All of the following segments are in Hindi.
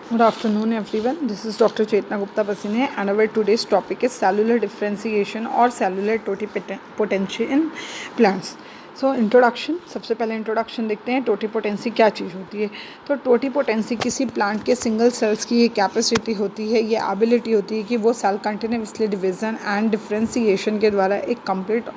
Good afternoon, everyone. This is Dr. Chetna Gupta Pasine, and our today's topic is cellular differentiation or cellular totipotency in plants. So introduction, सबसे पहले इंट्रोडक्शन देखते हैं टोटिपोटेंसी क्या चीज़ होती है। तो टोटिपोटेंसी किसी प्लांट के सिंगल सेल्स की ये कैपेसिटी होती है, ये एबिलिटी होती है कि वो cell continuously division and differentiation के द्वारा एक कंप्लीट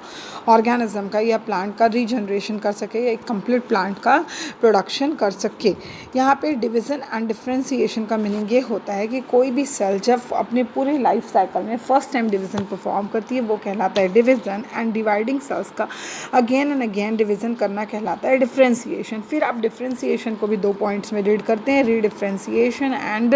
ऑर्गेनिज्म का या प्लांट का रीजनरेशन कर सके या एक कंप्लीट प्लांट का प्रोडक्शन कर सके। यहाँ पे डिवीज़न एंड डिफ्रेंसीशन का मीनिंग ये होता है कि कोई भी सेल जब अपने पूरे लाइफ साइकिल में फर्स्ट टाइम डिवीज़न परफॉर्म करती है वो कहलाता है डिवीज़न, एंड डिवाइडिंग सेल्स का अगेन एंड अगेन डिवीज़न करना कहलाता है डिफ्रेंसीशन। फिर आप डिफ्रेंसीशन को भी दो पॉइंट्स में रीड करते हैं, रीडिफ्रेंसीशन एंड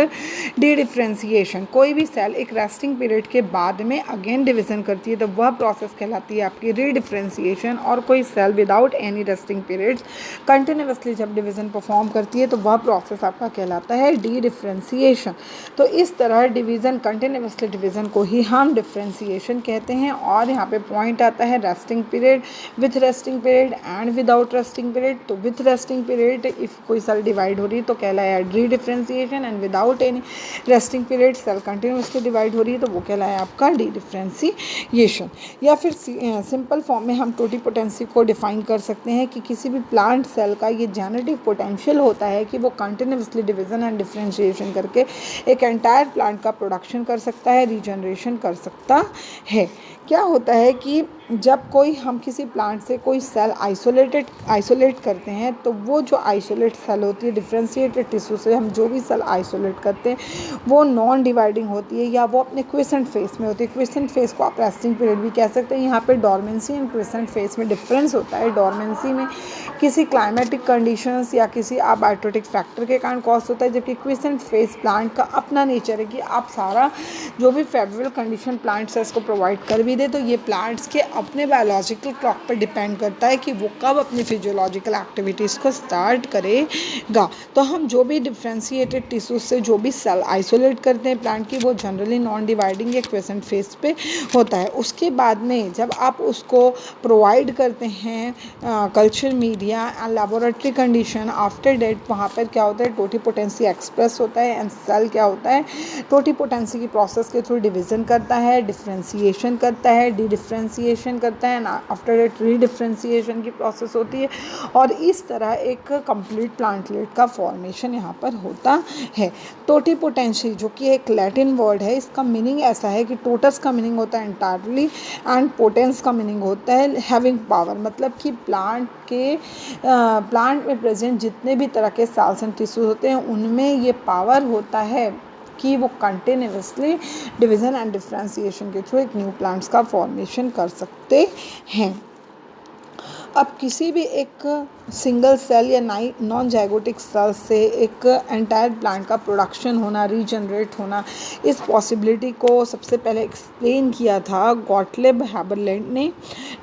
डी डिफ्रेंसीशन। कोई भी सेल एक रेस्टिंग पीरियड के बाद में अगेन डिवीज़न करती है तो वह प्रोसेस कहलाती है आपकी रीडिफ्रेंसीशन, और कोई cell without any resting periods continuously जब डिवीज़न परफॉर्म करती है तो वह प्रोसेस आपका कहलाता है डी डिफ्रेंसीशन। तो इस तरह डिवीज़न, कंटिन्यूसली डिवीज़न को ही हम डिफ्रेंसीशन कहते हैं। और यहाँ पे पॉइंट आता है resting period, with resting period and without resting period. तो विथ रेस्टिंग पीरियड इफ़ कोई सेल डिवाइड हो रही है तो कहलाया dedifferentiation, and without any resting period cell continuously divide हो रही है तो वो कहलाया आपका डी डिफ्रेंसीशन। या फिर सिंपल फॉर्म में हम टोटिपोटेंसी को डिफाइन कर सकते हैं कि किसी भी प्लांट सेल का ये जेनेटिक पोटेंशियल होता है कि वो कंटिन्यूसली डिवीज़न एंड डिफ्रेंशिएशन करके एक एंटायर प्लांट का प्रोडक्शन कर सकता है, रीजनरेशन कर सकता है। क्या होता है कि जब कोई हम किसी प्लांट से कोई सेल आइसोलेट करते हैं तो वो जो आइसोलेट सेल होती है, डिफ्रेंशिएटेड टिश्यू से हम जो भी सेल आइसोलेट करते हैं वो नॉन डिवाइडिंग होती है या वो अपने क्विसेंट फेस में होती है। क्विसेंट फेस को आप रेस्टिंग पीरियड भी कह सकते हैं। यहाँ पे डॉर्मेंसी एंड क्विसेंट फेस में डिफरेंस होता है। डॉर्मेंसी में किसी क्लाइमेटिक कंडीशंस या किसी अबायोटिक फैक्टर के कारण कॉज होता है, जबकि क्विसेंट फेस प्लांट का अपना नेचर है कि आप सारा जो भी फेवरेबल कंडीशन प्लांट सेल्स को प्रोवाइड कर भी दे तो ये प्लांट्स के अपने बायोलॉजिकल क्लॉक पर डिपेंड करता है कि वो कब अपनी फिजियोलॉजिकल एक्टिविटीज़ को स्टार्ट करेगा। तो हम जो भी डिफ्रेंशिएटेड टिश्यूज से जो भी सेल आइसोलेट करते हैं प्लांट की वो जनरली नॉन डिवाइडिंग या क्विसेंट फेस पे होता है। उसके बाद में जब आप उसको प्रोवाइड करते हैं culture media and laboratory condition, after that वहाँ पर क्या होता है टोटिपोटेंसी एक्सप्रेस होता है, एंड सेल क्या होता है टोटिपोटेंसी की प्रोसेस के थ्रू डिवीज़न करता है, डिफ्रेंशिएशन करता है, डी डिफ्रेंशिएशन करता है, आफ्टर डेट री डिफ्रेंशिएशन की प्रोसेस होती है, और इस तरह एक कंप्लीट प्लांटलेट का फॉर्मेशन यहाँ पर होता है। टोटिपोटेंसी जो कि एक लैटिन वर्ड है, इसका मीनिंग ऐसा है कि टोटस का मीनिंग होता है एंटायरली एंड पोटेंस का मीनिंग होता है हैविंग पावर, मतलब कि प्लांट में प्रेजेंट जितने भी तरह के सेल्स एंड टिश्यूज होते हैं उनमें ये पावर होता है कि वो कंटिन्यूसली डिवीज़न एंड डिफ्रेंशिएशन के थ्रू एक न्यू प्लांट्स का फॉर्मेशन कर सकते हैं। अब किसी भी एक सिंगल सेल या नॉन जाइगोटिक सेल से एक एंटायर प्लांट का प्रोडक्शन होना, रीजनरेट होना, इस पॉसिबिलिटी को सबसे पहले एक्सप्लेन किया था गॉटलिब हैबरलैंड ने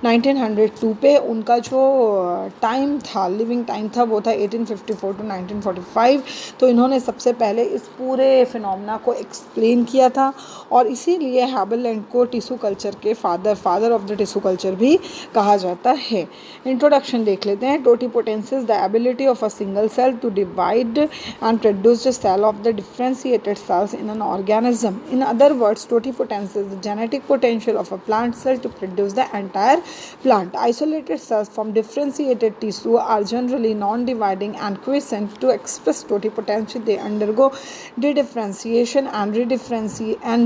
1902 पे। उनका जो टाइम था, लिविंग टाइम था, वो था 1854 टू 1945। तो इन्होंने सबसे पहले इस पूरे फिनोमेना को एक्सप्लेन किया था, और इसीलिए हैबरलैंड को टिश्यू कल्चर के father of the tissue culture भी कहा जाता है। इंट्रोडक्शन देख लेते हैं। Totipotency is the ability of a single cell to divide and produce the cell of the differentiated cells in an organism. In other words totipotency is the genetic potential of a plant cell to produce the entire plant. Isolated cells from differentiated tissue are generally non-dividing and quiescent. To express totipotency, they undergo dedifferentiation and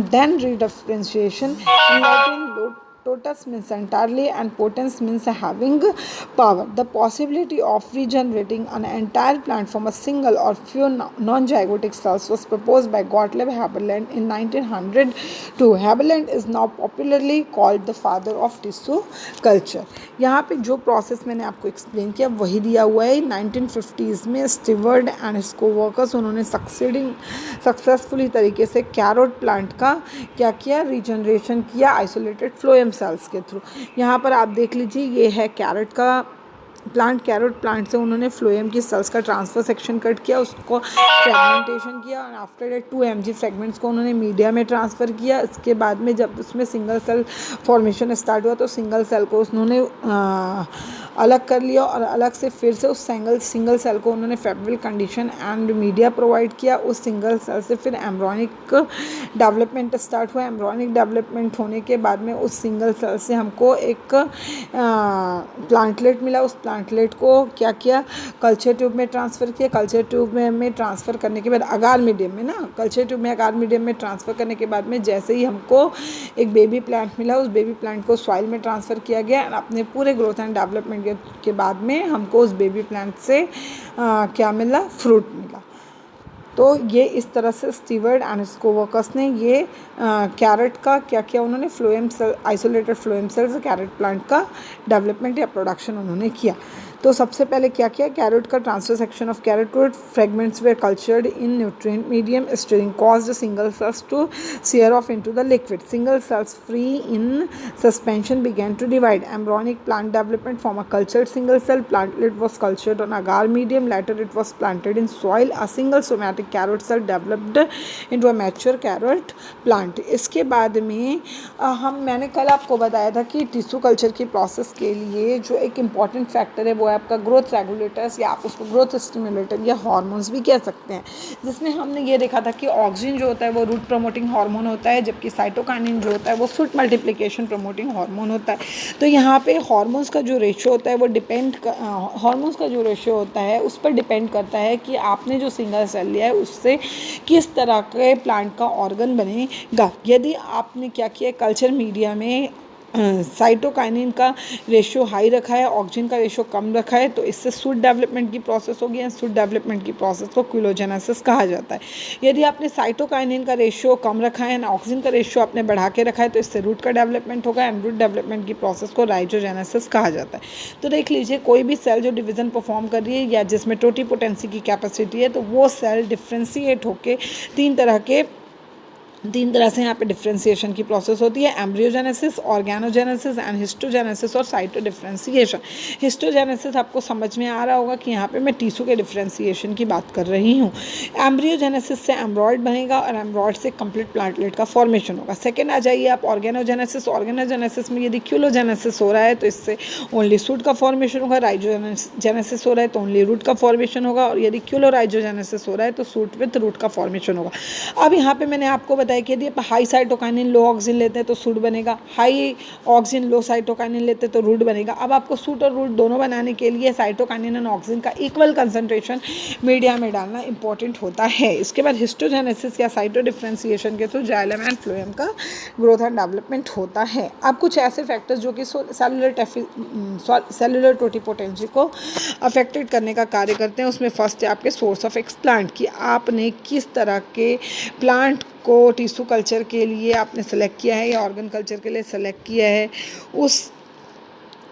then redifferentiation. In Latin, totus means entirely and potens means having power. The possibility of regenerating an entire plant from a single or few non-zygotic cells was proposed by Gottlieb Haberland in 1902. Haberland is now popularly called the father of tissue culture. यहाँ पे जो प्रोसेस मैंने आपको एक्सप्लेन किया वही दिया हुआ है। 1950s में स्टीवर्ड एंड हिज कोवर्कर्स उन्होंने सक्सेसफुली तरीके से कैरोट प्लांट का क्या किया, रीजनरेशन किया आइसोलेटेड फ्लोएम सेल्स के थ्रू। यहाँ पर आप देख लीजिए, ये है कैरोट प्लांट से उन्होंने फ्लोएम की सेल्स का ट्रांसफर सेक्शन कट किया, उसको फ्रेगमेंटेशन किया, और आफ्टर डेट 2 mg फ्रेगमेंट्स को उन्होंने मीडिया में ट्रांसफ़र किया। इसके बाद में जब उसमें सिंगल सेल फॉर्मेशन स्टार्ट हुआ तो सिंगल सेल को उन्होंने अलग कर लिया और अलग से फिर से उस सिंगल सेल को उन्होंने favourable condition and media provide किया। उस सिंगल सेल से फिर एम्ब्रॉनिक डेवलपमेंट स्टार्ट हुआ। एम्ब्रॉनिक डेवलपमेंट होने के बाद में उस सिंगल सेल से हमको एक प्लांटलेट मिला। उस प्लांटलेट को क्या किया, कल्चर ट्यूब में ट्रांसफ़र किया। कल्चर ट्यूब में ट्रांसफ़र करने के बाद अगार मीडियम में ना, कल्चर ट्यूब में अगार मीडियम में ट्रांसफ़र करने के बाद में जैसे ही हमको एक बेबी प्लांट मिला, उस बेबी प्लांट को सॉइल में ट्रांसफ़र किया गया। अपने पूरे ग्रोथ एंड डेवलपमेंट के बाद में हमको उस बेबी प्लांट से क्या मिला, फ्रूट मिला। तो ये इस तरह से स्टीवर्ड एंड इसको वर्कर्स ने ये कैरेट का क्या किया, उन्होंने phloem cell, isolated phloem cell से कैरेट प्लांट का डेवलपमेंट या प्रोडक्शन उन्होंने किया। तो सबसे पहले क्या किया, कैरेट का transfer section of carrot wood fragments were cultured in nutrient medium stirring caused single cells to shear off into the liquid. Single cells free in suspension began to divide. Embryonic plant development from a cultured single cell plantlet was cultured on agar medium. Later it was planted in soil. A single somatic carrot cell developed into a mature carrot plant. इसके बाद में मैंने कल आपको बताया था कि टिश्यू कल्चर की प्रोसेस के लिए जो एक इम्पॉर्टेंट फैक्टर है वो है आपका ग्रोथ रेगुलेटर्स, या आप उसको ग्रोथ स्टिमुलेटर या हार्मोन्स भी कह सकते हैं, जिसमें हमने ये देखा था कि ऑक्सिन जो होता है वो रूट प्रमोटिंग हार्मोन होता है, जबकि साइटोकाइनिन जो होता है वो शूट मल्टीप्लिकेशन प्रमोटिंग हार्मोन होता है। तो यहाँ पे हार्मोन्स का जो रेशियो होता है वो हार्मोन्स का जो रेशियो होता है उस पर डिपेंड करता है कि आपने जो सिंगल सेल लिया है उससे किस तरह के प्लांट का ऑर्गन बनेगा। यदि आपने क्या किया, कल्चर मीडिया में साइटोकाइनिन का रेशियो हाई रखा है, ऑक्सिन का रेशियो कम रखा है, तो इससे शूट डेवलपमेंट की प्रोसेस होगी। एंड शूट डेवलपमेंट की प्रोसेस को क्विलोजेनेसिस कहा जाता है। यदि आपने साइटोकाइनिन का रेशियो कम रखा है एंड ऑक्सिन का रेशियो आपने बढ़ा के रखा है तो इससे रूट का डेवलपमेंट होगा। एंड रूट डेवलपमेंट की प्रोसेस को राइजोजेनेसिस कहा जाता है। तो देख लीजिए, कोई भी सेल जो डिवीजन परफॉर्म कर रही है या जिसमें टोटिपोटेंसी की कैपेसिटी है, तो वो सेल डिफ्रेंशिएट होकर तीन तरह से यहाँ पे डिफ्रेंसिएशन की प्रोसेस होती है, एम्ब्रियोजेनेसिस, ऑर्गेनोजेनेसिस एंड हिस्टोजेनेसिस और साइटो डिफ्रेंसिएशन। हिस्टोजेनेसिस आपको समझ में आ रहा होगा कि यहाँ पे मैं टिश्यू के डिफ्रेंसिएशन की बात कर रही हूँ। एम्ब्रियोजेनेसिस से एम्ब्रॉयड बनेगा और एम्ब्रॉयड से कंप्लीट प्लांटलेट का फॉर्मेशन होगा। सेकेंड आ जाइए आप ऑर्गेनोजेनेसिस। ऑर्गेनोजेनेसिस में यदि क्यूलोजेनेसिस हो रहा है तो इससे ओनली शूट का फॉर्मेशन होगा। राइजोजेनेसिस हो रहा है तो ओनली रूट का फॉर्मेशन होगा। और यदि क्यूलोराइजोजेनेसिस हो रहा है तो शूट विथ रूट का फॉर्मेशन होगा। अब यहाँ पे मैंने आपको बताया कि यदि आप हाई साइटोकाइनिन लो ऑक्सिन लेते हैं तो शूट बनेगा, हाई ऑक्सिन लो साइटोकाइनिन लेते हैं तो रूट बनेगा। अब आपको शूट और रूट दोनों बनाने के लिए साइटोकाइनिन और ऑक्सिन का इक्वल कंसंट्रेशन मीडिया में डालना इंपॉर्टेंट होता है। इसके बाद हिस्टोजेनेसिस या साइटो डिफ्रेंसिएशन के थ्रू जाइलम एंड फ्लोएम का ग्रोथ एंड डेवलपमेंट होता है। अब कुछ ऐसे फैक्टर्स जो कि सेलुलर टोटिपोटेंसी को अफेक्टेड करने का कार्य करते हैं, उसमें फर्स्ट है आपके सोर्स ऑफ एक्सप्लांट, कि आपने किस तरह के प्लांट को टिश्यू कल्चर के लिए आपने सेलेक्ट किया है या ऑर्गन कल्चर के लिए सेलेक्ट किया है। उस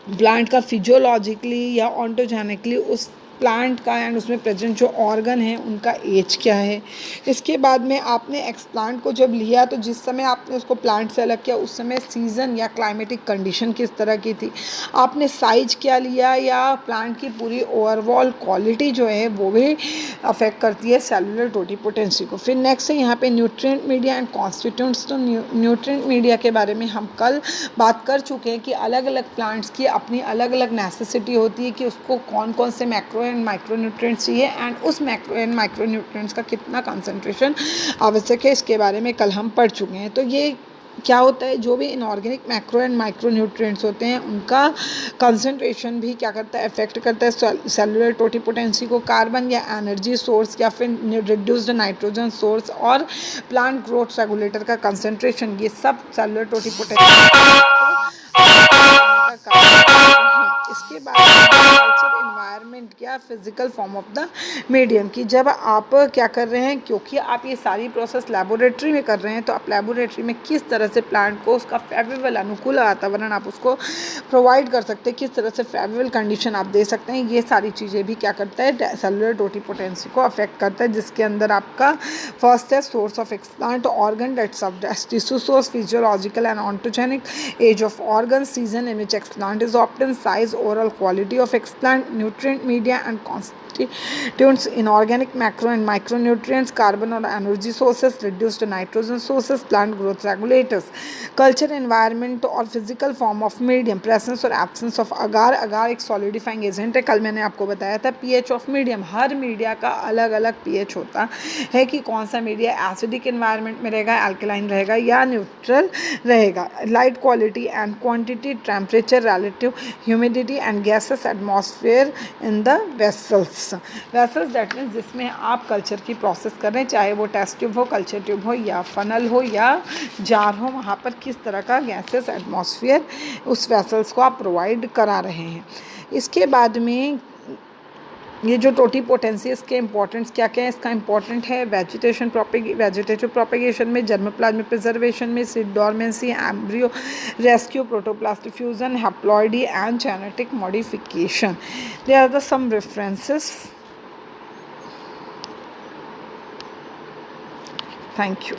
प्लांट का फिजियोलॉजिकली या ऑन्टोजेनिकली उस प्लांट का एंड उसमें प्रेजेंट जो ऑर्गन है उनका एज क्या है। इसके बाद में आपने एक्सप्लांट को जब लिया तो जिस समय आपने उसको प्लांट से अलग किया उस समय सीज़न या क्लाइमेटिक कंडीशन किस तरह की थी, आपने साइज क्या लिया, या प्लांट की पूरी ओवरऑल क्वालिटी जो है वो भी अफेक्ट करती है सेलुलर टोटिपोटेंसी को। फिर नेक्स्ट है यहाँ पे न्यूट्रिएंट मीडिया एंड कॉन्स्टिट्यूएंट्स। तो न्यूट्रिएंट मीडिया के बारे में हम कल बात कर चुके हैं कि अलग अलग प्लांट्स की अपनी अलग अलग नेसेसिटी होती है कि उसको कौन कौन से मैक्रो एंड माइक्रो न्यूट्रिएंट्स चाहिए एंड उस मैक्रो एंड माइक्रो न्यूट्रिएंट्स का कितना कंसंट्रेशन आवश्यक है, इसके बारे में कल हम पढ़ चुके हैं। तो ये क्या होता है, जो भी inorganic macro and micro nutrients होते हैं उनका कंसंट्रेशन भी क्या करता है, अफेक्ट करता है सेलुलर टोटिपोटेंसी को। कार्बन या एनर्जी सोर्स या फिर रिड्यूस्ड नाइट्रोजन सोर्स और प्लांट ग्रोथ रेगुलेटर का कंसंट्रेशन, ये सब सेलुलर टोटिपोटेंसी इसके बाद कल्चर इन्वायरमेंट या physical form of the medium, की जब आप क्या कर रहे हैं, क्योंकि आप ये सारी प्रोसेस लेबोरेटरी में कर रहे हैं तो आप लेबोरेटरी में किस तरह से प्लांट को उसका फेवरेबल अनुकूल वातावरण आप उसको प्रोवाइड कर सकते हैं, किस तरह से फेवरेबल कंडीशन आप दे सकते हैं, ये सारी चीज़ें भी क्या करता है, सेलुलर टोटिपोटेंसी को अफेक्ट करता है। जिसके अंदर आपका फर्स्ट है source of explant organ that served as tissue source, physiological and ontogenic, age of organ, season in which explant is obtained, size, overall quality of explant, nutrient media and constituents, inorganic macro and micronutrients, carbon or energy sources, reduced nitrogen sources, plant growth regulators, culture, environment और physical form of medium, presence और absence of agar. agar एक solidifying agent है. कल मैंने आपको बताया था pH of medium. Her media का अलग अलग pH होता है कि कौन सा मीडिया एसिडिक एनवायरनमेंट में रहेगा, अल्कलाइन रहेगा या न्यूट्रल रहेगा. Light quality and quantity, temperature, relative humidity and gases atmosphere in the vessels. Vessels that means जिसमें आप कल्चर की प्रोसेस कर रहे हैं, चाहे वो टेस्ट ट्यूब हो, कल्चर ट्यूब हो या फनल हो या जार हो, वहाँ पर किस तरह का गैसेस एटमॉस्फेयर उस वेसल्स को आप प्रोवाइड करा रहे हैं. इसके बाद में ये जो टोटीपोटेंसी, इसके इंपॉर्टेंस क्या क्या है. इसका इंपॉर्टेंट है वेजिटेटिव प्रोपेगेशन में, जर्मोप्लाज्मिक प्रिजर्वेशन में, seed dormancy, embryo rescue, protoplast diffusion, haploidy and genetic modification. They are the some references. Thank you.